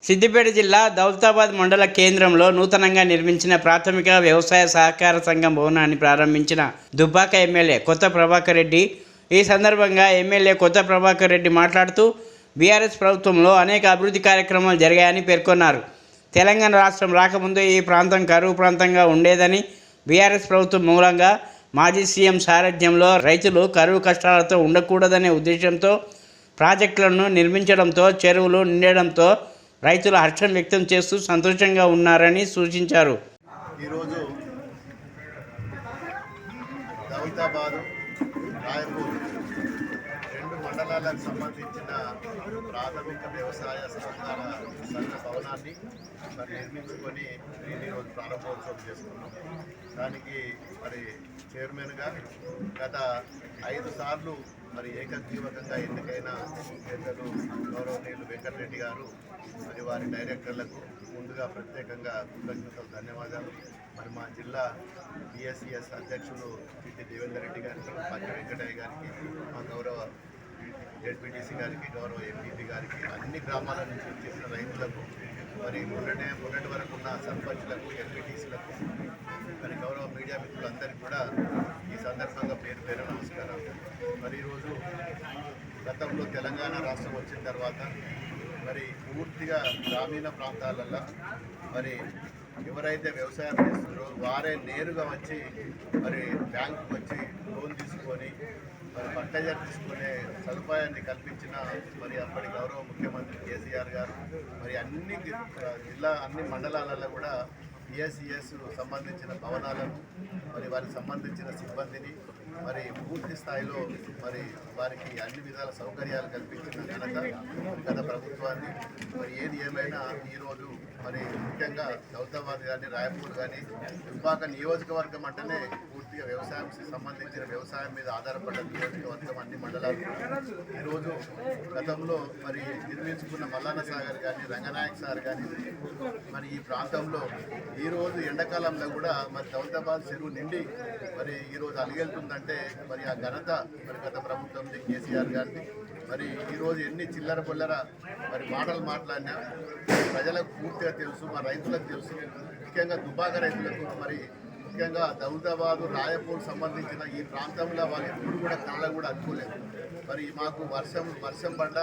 సిద్దిపేట జిల్లా దౌలతాబాద్ మండల కేంద్రంలో నూతనంగా నిర్మించిన ప్రాథమిక వ్యవసాయ సహకార సంఘం భవనాన్ని ప్రారంభించిన దుబ్బాక ఎమ్మెల్యే కొత్త ప్రభాకర్ రెడ్డి. ఈ సందర్భంగా ఎమ్మెల్యే కొత్త ప్రభాకర్ రెడ్డి మాట్లాడుతూ బీఆర్ఎస్ ప్రభుత్వంలో అనేక అభివృద్ధి కార్యక్రమాలు జరిగాయని పేర్కొన్నారు. తెలంగాణ రాష్ట్రం రాకముందు ఈ ప్రాంతం కరువు ప్రాంతంగా ఉండేదని, బీఆర్ఎస్ ప్రభుత్వం మూలంగా మాజీ సీఎం సారథ్యంలో రైతులు కరువు కష్టాలతో ఉండకూడదనే ఉద్దేశంతో ప్రాజెక్టులను నిర్మించడంతో చెరువులు నిండడంతో రైతులు హర్షం వ్యక్తం చేస్తూ సంతోషంగా ఉన్నారని సూచించారు. ఈరోజు దౌలతాబాదు, రాయపూర్ రెండు మండలాలకు సంబంధించిన ప్రాథమిక వ్యవసాయ సహకార సంఘ భవనాన్ని నిర్మించుకొని ఈరోజు ప్రారంభోత్సవం చేసుకున్నాం. దానికి చైర్మన్గా గత 5 సార్లు ఏకగ్రీవకంగా ఎన్నికైన పెద్దలు గౌరవనీయులు వెంకటరెడ్డి గారు వారి డైరెక్టర్లకు ముందుగా ప్రత్యేకంగా కృతజ్ఞతలు, ధన్యవాదాలు. మా జిల్లా పిఎస్సిఎస్ అధ్యక్షులు పిటి దేవేందర్ రెడ్డి గారికి, పచ్చి వెంకటయ్య గారికి, మా గౌరవ జెడ్పీటీసీ గారికి, గౌరవ ఎంపీపీ గారికి, అన్ని గ్రామాల నుంచి వచ్చేసిన రైతులకు, మొన్నటి వరకు ఉన్న సర్పంచ్లకు, ఎంపీటీసీలకు, గౌరవ మీడియా మిత్రులందరికీ కూడా ఈ సందర్భంగా పేరు నమస్కారం. ఈరోజు గతంలో తెలంగాణ రాష్ట్రం వచ్చిన తర్వాత పూర్తిగా గ్రామీణ ప్రాంతాలలో ఎవరైతే వ్యవసాయం చేస్తున్నారో వారే నేరుగా వచ్చి బ్యాంకుకు వచ్చి లోన్ తీసుకొని పంట తీసుకునే సదుపాయాన్ని కల్పించిన అప్పటి గౌరవ ముఖ్యమంత్రి కేసీఆర్ గారు అన్ని మండలాలలో కూడా పిఎస్సిఎస్ సంబంధించిన భవనాలను వారికి సంబంధించిన సిబ్బందిని పూర్తి స్థాయిలో వారికి అన్ని విధాల సౌకర్యాలు కల్పించిన ఘనత గత ప్రభుత్వాన్ని. ఏది ఏమైనా ఈరోజు ముఖ్యంగా దౌలతాబాద్ కానీ, రాయపూర్ కానీ, దుబ్బాక నియోజకవర్గం అంటేనే పూర్తిగా వ్యవసాయం సంబంధించిన వ్యవసాయం మీద ఆధారపడ్డ నియోజకవర్గం. అన్ని మండలాలు ఈరోజు గతంలో నిర్మించుకున్న మల్లన్న సాగర్ కానీ, రంగనాయక్ సాగర్ కానీ ఈ ప్రాంతంలో ఈరోజు ఎండాకాలంలో కూడా దౌలతాబాద్ చెరువు నిండి ఈరోజు అలిగెళ్తుందంటే ఆ ఘనత గత ప్రభుత్వం కేసీఆర్ గారిని. ఈరోజు ఎన్ని చిల్లర పొల్లర మాటలు మాట్లాడినా ప్రజలకు పూర్తిగా తెలుసు, మా రైతులకు తెలుసు. ముఖ్యంగా దుబ్బాక రైతులకు ముఖ్యంగా దౌలతాబాదు, రాయపూర్ సంబంధించిన ఈ ప్రాంతంలో వాళ్ళు ఎప్పుడు కూడా కళ్ళ కూడా అనుకోలేదు. మాకు వర్షం పడ్డ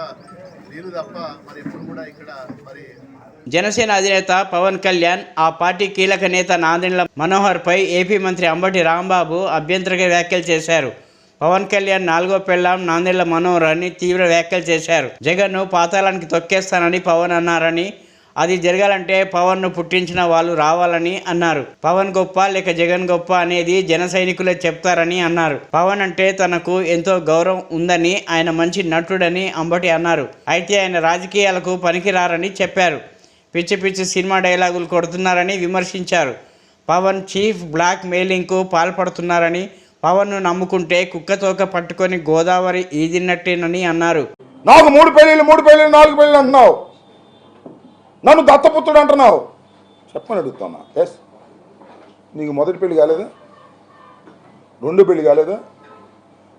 నీరు తప్ప ఎప్పుడు కూడా ఇక్కడ జనసేన అధినేత పవన్ కళ్యాణ్, ఆ పార్టీ కీలక నేత నాదెండ్ల మనోహర్పై ఏపీ మంత్రి అంబటి రాంబాబు అభ్యంతరక వ్యాఖ్యలు చేశారు. పవన్ కళ్యాణ్ 4వ పెళ్లాం నాదెండ్ల మనోహర్ అని తీవ్ర వ్యాఖ్యలు చేశారు. జగన్ను పాతాళానికి తొక్కేస్తానని పవన్ అన్నారని, అది జరగాలంటే పవన్ను పుట్టించిన వాళ్ళు రావాలని అన్నారు. పవన్ గొప్ప లేక జగన్ గొప్ప అనేది జన సైనికులే చెప్తారని అన్నారు. పవన్ అంటే తనకు ఎంతో గౌరవం ఉందని, ఆయన మంచి నటుడని అంబటి అన్నారు. అయితే ఆయన రాజకీయాలకు పనికిరారని చెప్పారు. పిచ్చి సినిమా డైలాగులు కొడుతున్నారని విమర్శించారు. పవన్ చీఫ్ బ్లాక్ మెయిలింగ్కు పాల్పడుతున్నారని, పవన్ను నమ్ముకుంటే కుక్కతోక పట్టుకొని గోదావరి ఈదిన్నట్టేనని అన్నారు. నాకు 3 పెళ్ళిళ్ళు 4 పెళ్ళిళ్ళు అంటున్నావు, నన్ను దత్తపుత్రుడు అంటున్నావు, చెప్పని అడుగుతున్నా. ఎస్, నీకు మొదటి పెళ్లి కాలేదా? 2 పెళ్లి కాలేదా?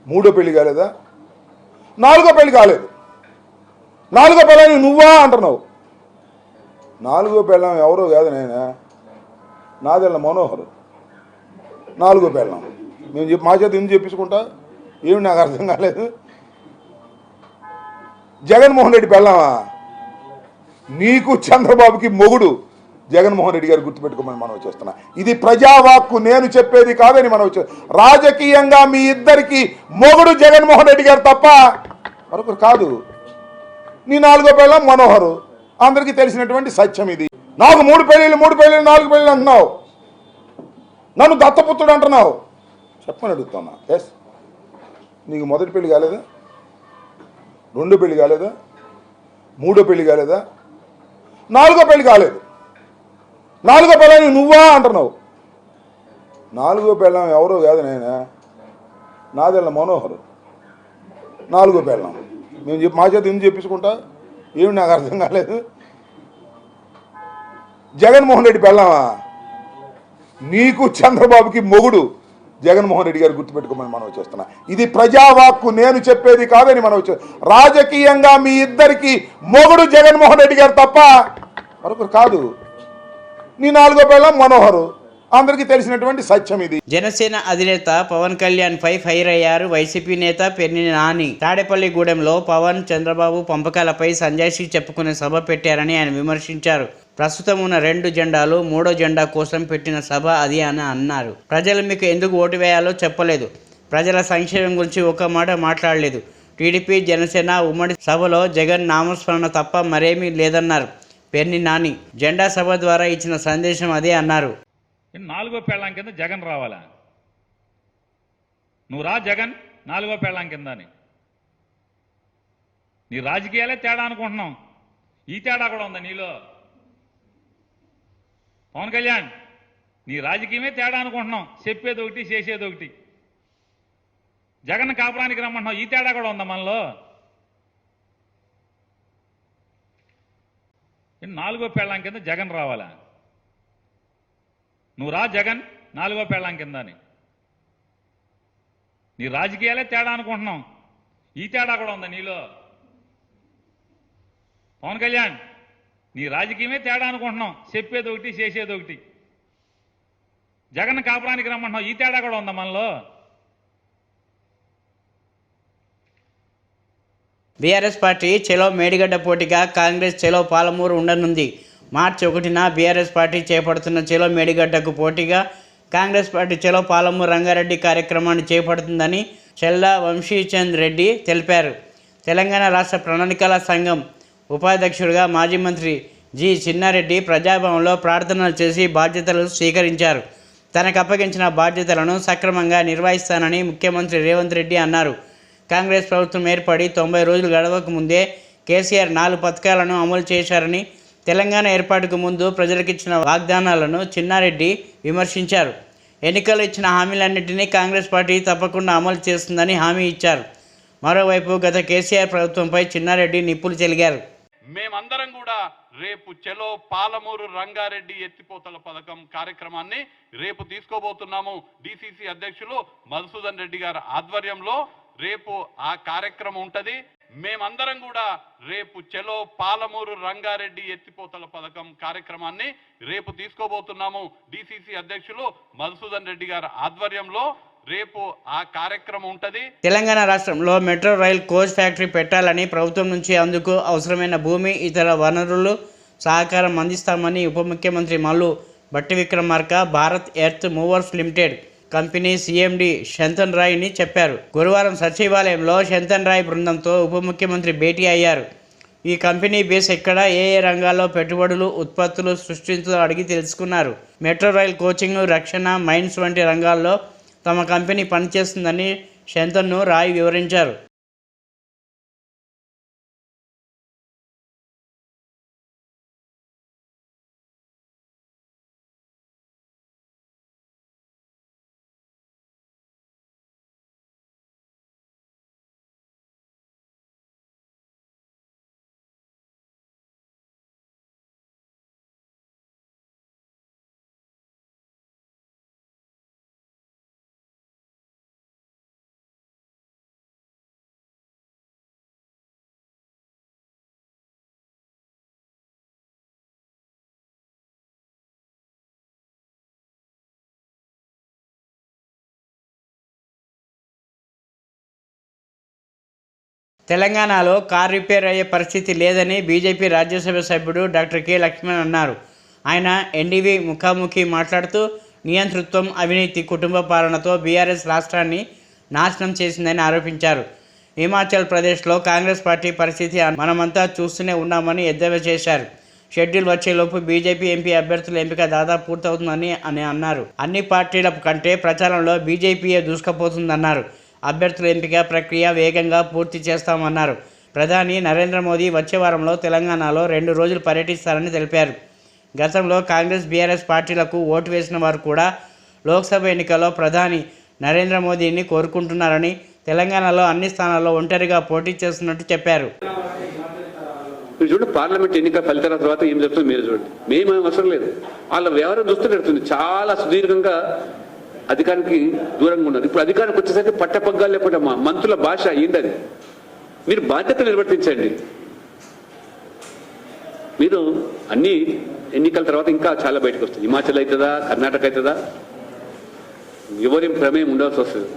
3 పెళ్లి కాలేదా? 4వ పెళ్లి కాలేదు. 4వ పెళ్ళని నువ్వా అంటున్నావు. 4వ పెళ్ళం ఎవరో కాదు, నేనే నాదెండ్ల మనోహర్. 4వ పెళ్ళం మేము మా చేత ఎందుకు చెప్పించుకుంటా? ఏమి నాకు అర్థం కాలేదు. జగన్మోహన్ రెడ్డి పెళ్ళామా? నీకు చంద్రబాబుకి మొగుడు జగన్మోహన్ రెడ్డి గారు గుర్తుపెట్టుకోమని మనం వచ్చేస్తున్నా. ఇది ప్రజావాక్కు, నేను చెప్పేది కాదని మనం వచ్చే. రాజకీయంగా మీ ఇద్దరికి మొగుడు జగన్మోహన్ రెడ్డి గారు తప్ప మరొకరు కాదు. నీ 4వ పెళ్ళం మనోహరు, అందరికీ తెలిసినటువంటి సత్యం ఇది. నాకు 3 పెళ్ళిళ్ళు 4 పెళ్ళిళ్ళు అంటున్నావు, నన్ను దత్తపుత్రుడు అంటున్నావు, చెప్పని అడుగుతున్నా. ఎస్, నీకు మొదటి పెళ్లి కాలేదా? 2 పెళ్లి కాలేదా? 3 పెళ్లి కాలేదా? 4వ పెళ్లి కాలేదు. 4వ పెళ్ళని నువ్వా అంటున్నావు. 4వ పెళ్ళం ఎవరో కాదు, నేనే నాదెండ్ల మనోహర్. 4వ పెళ్ళం మేము మా చేత ఎందుకు చెప్పించుకుంటా? ఏమి నాకు అర్థం కాలేదు. జగన్మోహన్ రెడ్డి పెళ్ళామా? నీకు చంద్రబాబుకి మొగుడు జగన్మోహన్ రెడ్డి గారు గుర్తుపెట్టుకోమని మనం చేస్తున్నా. ఇది ప్రజావాక్కు, నేను చెప్పేది కాదని మనం రాజకీయంగా మీ ఇద్దరికి మొగుడు జగన్మోహన్ రెడ్డి గారు తప్ప మరొకరు కాదు. నీ 4వ పెళ్ళాం మనోహరు, అందరికీ తెలిసినటువంటి సత్యం ఇది. జనసేన అధినేత పవన్ కళ్యాణ్ పై ఫైర్ అయ్యారు వైసీపీ నేత పెర్ని నాని. తాడేపల్లిగూడెంలో పవన్ చంద్రబాబు పంపకాలపై సంజయ్షి చెప్పుకునే సభ పెట్టారని ఆయన విమర్శించారు. ప్రస్తుతం ఉన్న 2 జెండాలు 3వ జెండా కోసం పెట్టిన సభ అది అని అన్నారు. ప్రజలు మీకు ఎందుకు ఓటు వేయాలో చెప్పలేదు, ప్రజల సంక్షేమం గురించి ఒక్క మాట మాట్లాడలేదు. టీడీపీ జనసేన ఉమ్మడి సభలో జగన్ నామస్మరణ తప్ప మరేమీ లేదన్నారు పెర్ని నాని. జెండా సభ ద్వారా ఇచ్చిన సందేశం అదే అన్నారు. 4వ పెళ్ళాం కింద జగన్ రావాలా? నువ్వు రా జగన్ 4వ పెళ్ళాం కింద అని. నీ రాజకీయాలే తేడా అనుకుంటున్నాం, ఈ తేడా కూడా ఉందా నీలో? పవన్ కళ్యాణ్, నీ రాజకీయమే తేడా అనుకుంటున్నాం, చెప్పేది ఒకటి చేసేది ఒకటి. జగన్ కాపురానికి రమ్మంటున్నాం, ఈ తేడా కూడా ఉందా మనలో? 4వ పెళ్ళాం కింద జగన్ రావాలా? నువ్వు రా జగన్ 4వ పెళ్ళాం కింద అని. నీ రాజకీయాలే తేడా అనుకుంటున్నాం, ఈ తేడా కూడా ఉందా నీలో? పవన్ కళ్యాణ్, నీ రాజకీయమే తేడా అనుకుంటున్నాం, చెప్పేది ఒకటి చేసేది ఒకటి. జగన్ కాపురానికి రమ్మంటున్నాం, ఈ తేడా కూడా ఉందా మనలో? బీఆర్ఎస్ పార్టీ చెలో మేడిగడ్డ పోటీగా కాంగ్రెస్ చెలో పాలమూరు ఉండనుంది. మార్చి 1న బీఆర్ఎస్ పార్టీ చేపడుతున్న చెలో మేడిగడ్డకు పోటీగా కాంగ్రెస్ పార్టీ చెలో పాలమూరు రంగారెడ్డి కార్యక్రమాన్ని చేపడుతుందని చెల్లా వంశీచంద్ రెడ్డి తెలిపారు. తెలంగాణ రాష్ట్ర ప్రణాళికల సంఘం ఉపాధ్యక్షుడిగా మాజీ మంత్రి జి చిన్నారెడ్డి ప్రజాభవన్లో ప్రార్థనలు చేసి బాధ్యతలు స్వీకరించారు. తనకు అప్పగించిన బాధ్యతలను సక్రమంగా నిర్వహిస్తానని ముఖ్యమంత్రి రేవంత్ రెడ్డి అన్నారు. కాంగ్రెస్ ప్రభుత్వం ఏర్పడి 90 రోజులు గడవక ముందే కేసీఆర్ 4 పథకాలను అమలు చేశారని, తెలంగాణ ఏర్పాటుకు ముందు ప్రజలకిచ్చిన వాగ్దానాలను చిన్నారెడ్డి విమర్శించారు. ఎన్నికలు ఇచ్చిన హామీలన్నింటినీ కాంగ్రెస్ పార్టీ తప్పకుండా అమలు చేస్తుందని హామీ ఇచ్చారు. మరోవైపు గత కేసీఆర్ ప్రభుత్వంపై చిన్నారెడ్డి నిప్పులు చెలిగారు. మేమందరం కూడా రేపు చెలో పాలమూరు రంగారెడ్డి ఎత్తిపోతల పథకం కార్యక్రమాన్ని రేపు తీసుకోబోతున్నాము. డిసిసి అధ్యక్షులు మధుసూదన్ రెడ్డి గారి ఆధ్వర్యంలో రేపు ఆ కార్యక్రమం ఉంటది. మేమందరం కూడా రేపు చెలో పాలమూరు రంగారెడ్డి ఎత్తిపోతల పథకం కార్యక్రమాన్ని రేపు తీసుకోబోతున్నాము. డిసిసి అధ్యక్షులు మధుసూదన్ రెడ్డి గారి ఆధ్వర్యంలో రేపు ఆ కార్యక్రమం ఉంటది. తెలంగాణ రాష్ట్రంలో మెట్రో రైల్ కోచ్ ఫ్యాక్టరీ పెట్టాలని ప్రభుత్వం నుంచి అందుకు అవసరమైన భూమి, ఇతర వనరులు సహకారం అందిస్తామని ఉప ముఖ్యమంత్రి Mallu Bhatti Vikramarka Bharat earth movers limited company CMD Shantan రాయ్ని చెప్పారు. గురువారం సచివాలయంలో శంతన్ రాయ్ బృందంతో ఉప ముఖ్యమంత్రి భేటీ అయ్యారు. ఈ కంపెనీ బేస్ ఎక్కడ, ఏ రంగాల్లో పెట్టుబడులు, ఉత్పత్తులు సృష్టించాలో అడిగి తెలుసుకున్నారు. మెట్రో రైల్ కోచింగ్, రక్షణ, మైన్స్ వంటి రంగాల్లో తమ కంపెనీ పనిచేస్తుందని శంతన్ను రాయ్ వివరించారు. తెలంగాణలో కార్ రిపేర్ అయ్యే పరిస్థితి లేదని బీజేపీ రాజ్యసభ సభ్యుడు డాక్టర్ కె లక్ష్మణ్ అన్నారు. ఆయన ఎన్డీవీ ముఖాముఖి మాట్లాడుతూ నియంతృత్వం, అవినీతి, కుటుంబ పాలనతో బీఆర్ఎస్ రాష్ట్రాన్ని నాశనం చేసిందని ఆరోపించారు. హిమాచల్ ప్రదేశ్లో కాంగ్రెస్ పార్టీ పరిస్థితి మనమంతా చూస్తూనే ఉన్నామని ఎద్దేవా చేశారు. షెడ్యూల్ వచ్చేలోపు బీజేపీ ఎంపీ అభ్యర్థుల ఎంపిక దాదాపు పూర్తవుతుందని అన్నారు. అన్ని పార్టీల కంటే ప్రచారంలో బీజేపీయే దూసుకుపోతుందన్నారు. అభ్యర్థుల ఎంపిక ప్రక్రియ వేగంగా పూర్తి చేస్తామన్నారు. ప్రధాని నరేంద్ర మోదీ వచ్చే వారంలో తెలంగాణలో 2 రోజులు పర్యటిస్తారని తెలిపారు. గతంలో కాంగ్రెస్, బీఆర్ఎస్ పార్టీలకు ఓటు వేసిన వారు కూడా లోక్సభ ఎన్నికల్లో ప్రధాని నరేంద్ర మోదీని కోరుకుంటున్నారని, తెలంగాణలో అన్ని స్థానాల్లో ఒంటరిగా పోటీ చేస్తున్నట్టు చెప్పారు. మీరు చూడండి, పార్లమెంట్ ఎన్నికల ఫలితాల తర్వాత ఏం జరుగుతుంది మీరు చూడండి. మేము అవసరం లేదు, వాళ్ళ వ్యవహారం చూస్తే పెడుతుంది. చాలా సుదీర్ఘంగా అధికారానికి దూరంగా ఉన్నారు. ఇప్పుడు అధికారానికి వచ్చేసరికి పట్టపగ్గాలు లేకుండా మంత్రుల భాష ఏంటది? మీరు బాధ్యత నిర్వర్తించండి. మీరు అన్ని ఎన్నికల తర్వాత ఇంకా చాలా బయటకు వస్తుంది. హిమాచల్ అవుతుందా, కర్ణాటక అవుతుందా, ఎవరి ప్రమేయం ఉండాల్సి వస్తుంది.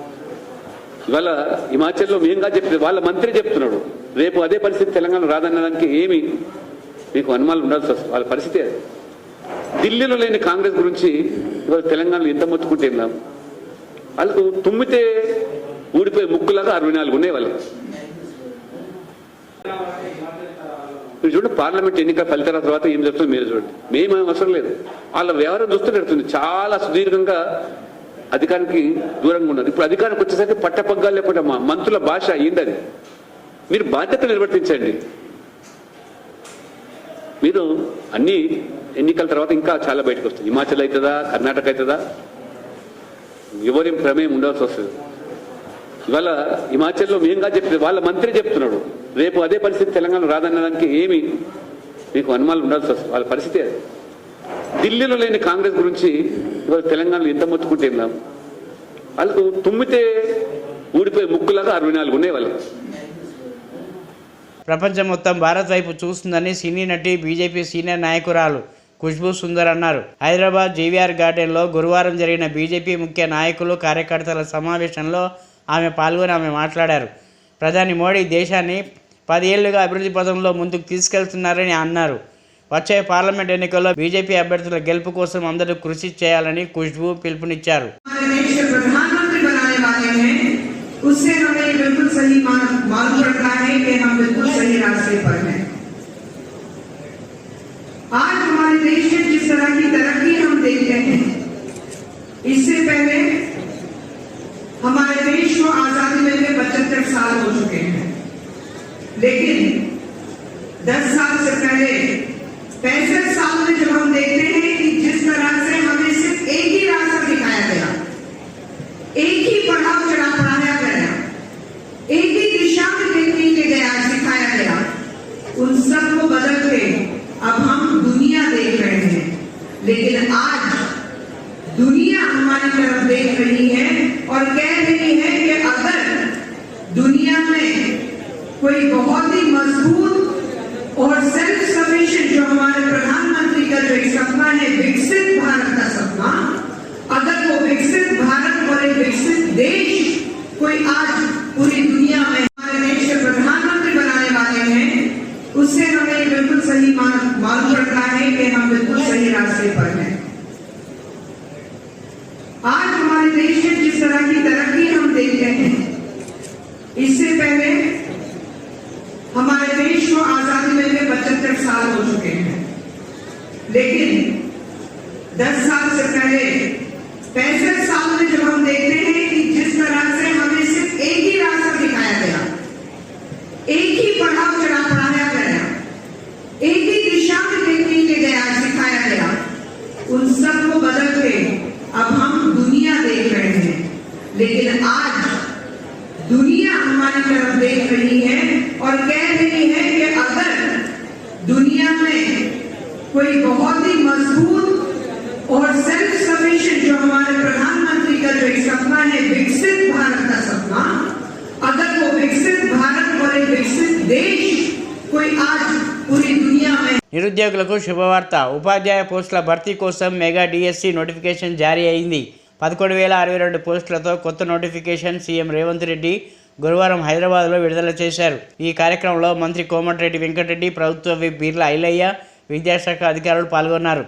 ఇవాళ హిమాచల్లో మేంగా చెప్తే వాళ్ళ మంత్రి చెప్తున్నాడు, రేపు అదే పరిస్థితి తెలంగాణ రాదన్నదానికి ఏమి మీకు అనుమానాలు ఉండాల్సి వస్తుంది. వాళ్ళ పరిస్థితి అది. ఢిల్లీలో లేని కాంగ్రెస్ గురించి ఇవాళ తెలంగాణలో ఎంత మొత్తుకుంటే వాళ్ళకు తుమ్మితే ఊడిపోయే ముక్కులాగా 64 ఉన్నాయి వాళ్ళకి. మీరు చూడండి, పార్లమెంట్ ఎన్నికల ఫలితాల తర్వాత ఏం జరుగుతుందో మీరు చూడండి. మేమేం అవసరం లేదు, వాళ్ళ వ్యవహారం చూస్తూ నడుస్తుంది. చాలా సుదీర్ఘంగా అధికారానికి దూరంగా ఉన్నారు. ఇప్పుడు అధికారానికి వచ్చేసరికి పట్టపగ్గాలు లేకుండా మంత్రుల భాష ఏంటది? మీరు బాధ్యత నిర్వర్తించండి. మీరు అన్ని ఎన్నికల తర్వాత ఇంకా చాలా బయటకు వస్తుంది. హిమాచల్ అవుతుందా, కర్ణాటక అవుతుందా, ఎవరి ప్రమేయం ఉండాల్సి వస్తుంది. ఇవాళ హిమాచల్లో మేంగా చెప్తే వాళ్ళ మంత్రి చెప్తున్నాడు, రేపు అదే పరిస్థితి తెలంగాణ రాదన్నదానికి ఏమి మీకు అనుమానాలు ఉండాల్సి వస్తుంది. వాళ్ళ పరిస్థితి అది. ఢిల్లీలో లేని కాంగ్రెస్ గురించి ఇవాళ తెలంగాణలో ఎంత మొత్తుకుంటే వాళ్ళకు తుమ్మితే ఊడిపోయే ముక్కులాగా 64 ఉన్నాయి వాళ్ళకి. ప్రపంచం మొత్తం భారత్ వైపు చూస్తుందని సినీ నటి బీజేపీ సీనియర్ నాయకురాలు ఖుష్బూ సుందర్ అన్నారు. హైదరాబాద్ జీవీఆర్ గార్డెన్లో గురువారం జరిగిన బీజేపీ ముఖ్య నాయకులు కార్యకర్తల సమావేశంలో ఆమె మాట్లాడారు. ప్రధాని మోడీ దేశాన్ని 10 ఏళ్లుగా అభివృద్ధి పథంలో ముందుకు తీసుకెళ్తున్నారని అన్నారు. వచ్చే పార్లమెంట్ ఎన్నికల్లో బీజేపీ అభ్యర్థుల గెలుపు కోసం అందరూ కృషి చేయాలని ఖుష్బూ పిలుపునిచ్చారు. उससे हमें बिल्कुल सही मालूम पड़ता है कि हम बिल्कुल सही रास्ते पर हैं। आज हमारे देश में जिस तरह की तरक्की हम देख रहे हैं, इससे पहले हमारे देश को आजादी मिलने 75 साल हो चुके हैं, लेकिन 10 साल से पहले 65 साल में जब हम देखते हैं कि जिस तरह से हमें सिर्फ एक ही रास्ता दिखाया गया, एक ही पड़ाव चढ़ा पढ़ाया गया, एक ही दिशा में देखने के गया सिखाया गया, उन सब को बदल के अब हम दुनिया देख रहे हैं। लेकिन आज दुनिया हमारी तरफ देख रही है और कह रही है कि अगर दुनिया में कोई बहुत ही मजबूत और सेल्फ सफिशिएंट, जो हमारे प्रधानमंत्री का जो एक सपना है, विकसित भारत का सपना, अगर वो विकसित भारत और एक विकसित देश कोई आज पूरी दुनिया में हमारे देश के प्रधानमंत्री बनाने वाले हैं, उससे हमें बिल्कुल सही मालूम पड़ता है कि हम बिल्कुल सही रास्ते पर हैं। आज हमारे देश में जिस तरह की तरक्की हम देख रहे हैं, इससे पहले हमारे देश को आजादी मिलने 75 साल हो चुके हैं, लेकिन 10 साल से पहले 65 साल में जब हम देखते हैं कि जिस तरह से हमें सिर्फ एक ही रास्ता दिखाया गया, एक ही पड़ाव चढ़ा पढ़ाया गया, एक ही दिशा में देखने के गया सिखाया गया, उन सब को बदल के अब हम दुनिया देख रहे हैं। लेकिन आज दुनिया हमारी तरफ देख रही है और कह रही है कि अगर दुनिया में कोई बहुत ही मजबूत और सेल्फ सफिशिएंट, जो हमारे प्रधानमंत्री का जो एक सपना है, विकसित भारत का सपना, अगर वो विकसित भारत और एक विकसित देश कोई आज पूरी दुनिया में. నిరుద్యోగులకు శుభవార్త. ఉపాధ్యాయ పోస్టుల భర్తీ కోసం మెగా డిఎస్సి నోటిఫికేషన్ జారీ అయింది. 11,062 పోస్టులతో కొత్త నోటిఫికేషన్ సీఎం రేవంత్ రెడ్డి గురువారం హైదరాబాద్లో విడుదల చేశారు. ఈ కార్యక్రమంలో మంత్రి కోమటిరెడ్డి వెంకటరెడ్డి, ప్రభుత్వ విప్ బీర్ల ఐలయ్య, విద్యాశాఖ అధికారులు పాల్గొన్నారు.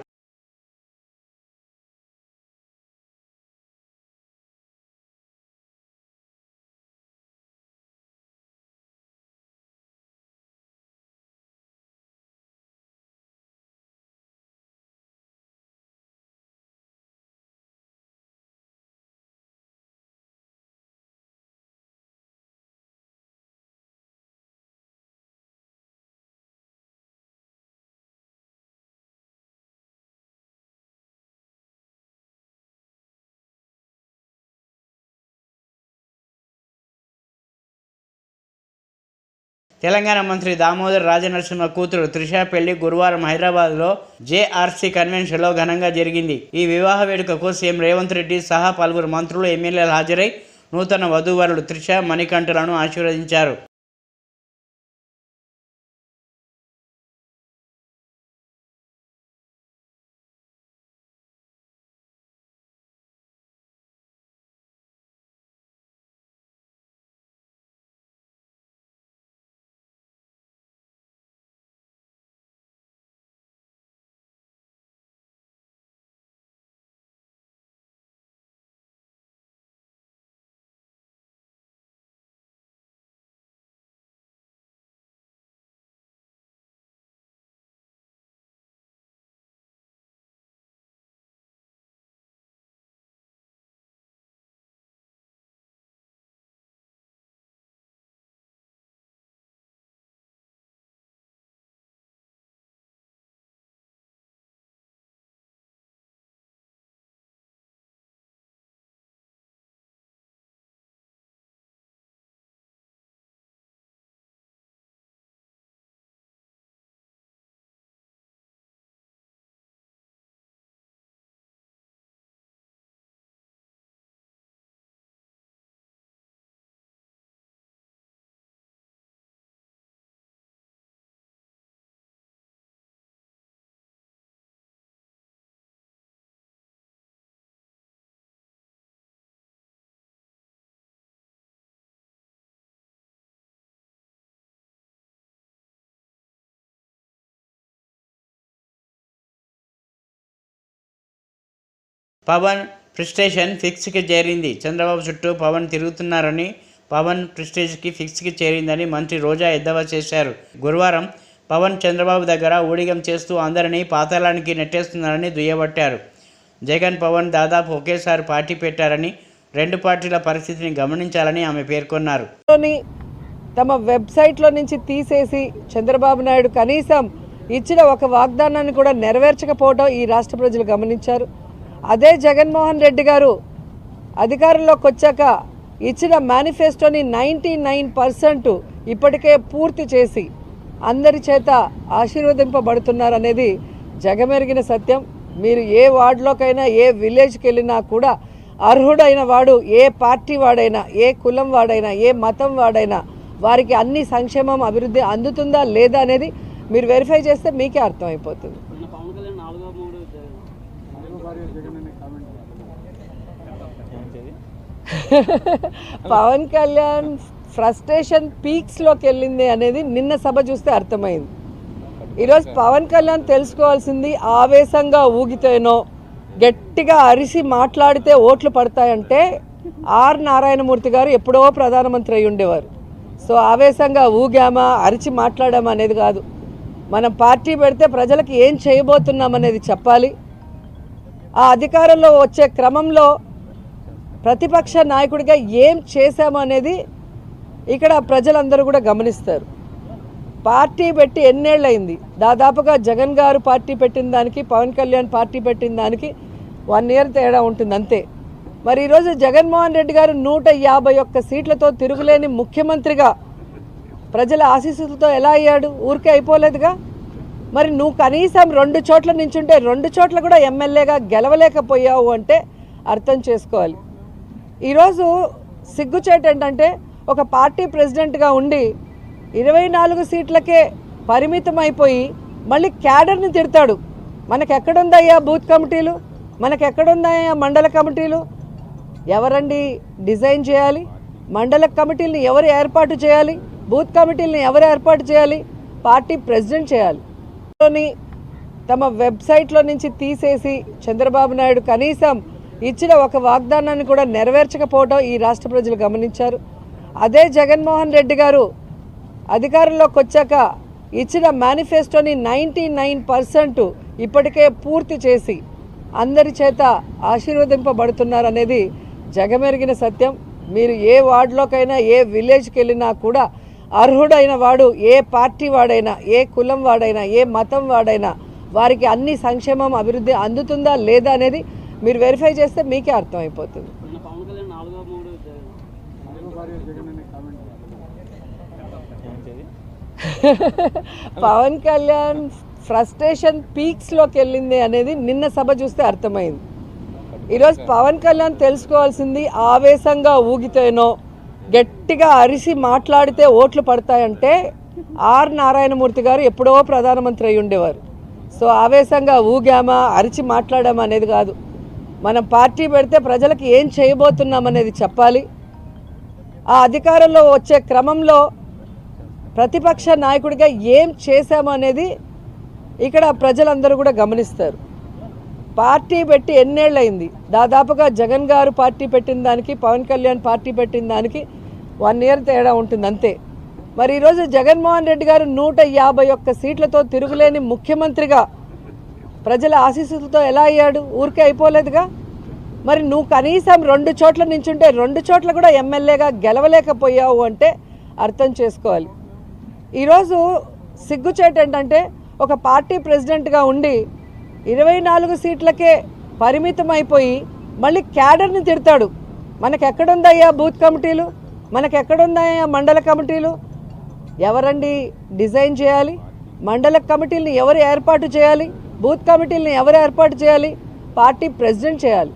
తెలంగాణ మంత్రి దామోదర్ రాజనరసింహ కూతురు త్రిష పెళ్లి గురువారం హైదరాబాద్లో జేఆర్సీ కన్వెన్షన్లో ఘనంగా జరిగింది. ఈ వివాహ వేడుకకు సీఎం రేవంత్ రెడ్డి సహా పలువురు మంత్రులు, ఎమ్మెల్యేలు హాజరై నూతన వధూవరులు త్రిష, మణికంఠలను ఆశీర్వదించారు. పవన్ ప్రెస్టేషన్ ఫిక్స్కి చేరింది. చంద్రబాబు చుట్టూ పవన్ తిరుగుతున్నారని, పవన్ ప్రెస్టేజ్కి ఫిక్స్కి చేరిందని మంత్రి రోజా ఎద్దేవా చేశారు. గురువారం పవన్ చంద్రబాబు దగ్గర ఊడిగం చేస్తూ అందరినీ పాతాళానికి నెట్టేస్తున్నారని దుయ్యబట్టారు. జగన్, పవన్ దాదాపు ఒకేసారి పార్టీ పెట్టారని, రెండు పార్టీల పరిస్థితిని గమనించాలని ఆమె పేర్కొన్నారు. తమ వెబ్సైట్లో నుంచి తీసేసి చంద్రబాబు నాయుడు కనీసం ఇచ్చిన ఒక వాగ్దానాన్ని కూడా నెరవేర్చకపోవడం ఈ రాష్ట్ర ప్రజలు గమనించారు. అదే జగన్మోహన్ రెడ్డి గారు అధికారంలోకి వచ్చాక ఇచ్చిన మేనిఫెస్టోని 99% ఇప్పటికే పూర్తి చేసి అందరి చేత ఆశీర్వదింపబడుతున్నారనేది జగమెరిగిన సత్యం. మీరు ఏ వార్డులోకైనా, ఏ విలేజ్కి వెళ్ళినా కూడా అర్హుడైన వాడు, ఏ పార్టీ వాడైనా, ఏ కులం వాడైనా, ఏ మతం వాడైనా వారికి అన్ని సంక్షేమం, అభివృద్ధి అందుతుందా లేదా అనేది మీరు వెరిఫై చేస్తే మీకే అర్థమైపోతుంది. పవన్ కళ్యాణ్ ఫ్రస్ట్రేషన్ పీక్స్లోకి వెళ్ళింది అనేది నిన్న సభ చూస్తే అర్థమైంది. ఈరోజు పవన్ కళ్యాణ్ తెలుసుకోవాల్సింది, ఆవేశంగా ఊగితేనో గట్టిగా అరిసి మాట్లాడితే ఓట్లు పడతాయంటే ఆర్ నారాయణమూర్తి గారు ఎప్పుడో ప్రధానమంత్రి అయి ఉండేవారు. సో ఆవేశంగా ఊగామా, అరిచి మాట్లాడామా అనేది కాదు. మనం పార్టీ పెడితే ప్రజలకు ఏం చేయబోతున్నాం అనేది చెప్పాలి. ఆ అధికారంలో వచ్చే క్రమంలో ప్రతిపక్ష నాయకుడిగా ఏం చేశామో అనేది ఇక్కడ ప్రజలందరూ కూడా గమనిస్తారు. పార్టీ పెట్టి ఎన్నేళ్ళయింది? దాదాపుగా జగన్ గారు పార్టీ పెట్టిన దానికి, పవన్ కళ్యాణ్ పార్టీ పెట్టిన దానికి 1 year తేడా ఉంటుంది అంతే. మరి ఈరోజు జగన్మోహన్ రెడ్డి గారు 151 సీట్లతో తిరుగులేని ముఖ్యమంత్రిగా ప్రజల ఆశీస్సులతో ఎలా అయ్యాడు? ఊరికే అయిపోలేదుగా. మరి నువ్వు కనీసం 2 చోట్ల నించుంటే 2 చోట్ల కూడా ఎమ్మెల్యేగా గెలవలేకపోయావు అంటే అర్థం చేసుకోవాలి. ఈరోజు సిగ్గుచేటు ఏంటంటే ఒక పార్టీ ప్రెసిడెంట్గా ఉండి 24 సీట్లకే పరిమితం అయిపోయి మళ్ళీ క్యాడర్ని తిడతాడు. మనకెక్కడుందయ్యా బూత్ కమిటీలు? మనకెక్కడుందయ్యా మండల కమిటీలు? ఎవరండి డిజైన్ చేయాలి? మండల కమిటీలను ఎవరు ఏర్పాటు చేయాలి? బూత్ కమిటీలను ఎవరు ఏర్పాటు చేయాలి? పార్టీ ప్రెసిడెంట్ చేయాలి. తమ వెబ్సైట్లో నుంచి తీసేసి చంద్రబాబు నాయుడు కనీసం ఇచ్చిన ఒక వాగ్దానాన్ని కూడా నెరవేర్చకపోవడం ఈ రాష్ట్ర ప్రజలు గమనించారు. అదే జగన్మోహన్ రెడ్డి గారు అధికారంలోకి వచ్చాక ఇచ్చిన మేనిఫెస్టోని 99% ఇప్పటికే పూర్తి చేసి అందరి చేత ఆశీర్వదింపబడుతున్నారనేది జగమెరిగిన సత్యం. మీరు ఏ వార్డులోకైనా, ఏ విలేజ్కి వెళ్ళినా కూడా అర్హుడైన వాడు, ఏ పార్టీ వాడైనా, ఏ కులం వాడైనా, ఏ మతం వాడైనా వారికి అన్ని సంక్షేమం, అభివృద్ధి అందుతుందా లేదా అనేది మీరు వెరిఫై చేస్తే మీకే అర్థమైపోతుంది. పవన్ కళ్యాణ్ ఫ్రస్ట్రేషన్ పీక్స్లోకి వెళ్ళింది అనేది నిన్న సభ చూస్తే అర్థమైంది. ఈరోజు పవన్ కళ్యాణ్ తెలుసుకోవాల్సింది ఆవేశంగా ఊగితేనో గట్టిగా అరిసి మాట్లాడితే ఓట్లు పడతాయంటే ఆర్ నారాయణమూర్తి గారు ఎప్పుడో ప్రధానమంత్రి అయి ఉండేవారు. సో ఆవేశంగా ఊగామా అరిచి మాట్లాడామా అనేది కాదు. మనం పార్టీ పెడితే ప్రజలకు ఏం చేయబోతున్నాం అనేది చెప్పాలి. ఆ అధికారంలో వచ్చే క్రమంలో ప్రతిపక్ష నాయకుడిగా ఏం చేశాము అనేది ఇక్కడ ప్రజలందరూ కూడా గమనిస్తారు. పార్టీ పెట్టి ఎన్నేళ్ళయింది? దాదాపుగా జగన్ గారు పార్టీ పెట్టిన దానికి పవన్ కళ్యాణ్ పార్టీ పెట్టిన దానికి 1 year తేడా ఉంటుంది అంతే. మరి ఈరోజు జగన్మోహన్ రెడ్డి గారు 151 సీట్లతో తిరుగులేని ముఖ్యమంత్రిగా ప్రజల ఆశీస్సులతో ఎలా అయ్యాడు? ఊరికే అయిపోలేదుగా. మరి నువ్వు కనీసం 2 చోట్ల నించుంటే 2 చోట్ల కూడా ఎమ్మెల్యేగా గెలవలేకపోయావు అంటే అర్థం చేసుకోవాలి. ఈరోజు సిగ్గుచేటు ఏంటంటే ఒక పార్టీ ప్రెసిడెంట్గా ఉండి 24 సీట్లకే పరిమితం అయిపోయి మళ్ళీ క్యాడర్ని తిడతాడు. మనకెక్కడుందయ్యా బూత్ కమిటీలు? మనకెక్కడుందయ్యా మండల కమిటీలు? ఎవరండి డిజైన్ చేయాలి? మండల కమిటీలను ఎవరు ఏర్పాటు చేయాలి? బూత్ కమిటీలను ఎవరు ఏర్పాటు చేయాలి? పార్టీ ప్రెసిడెంట్ చేయాలి.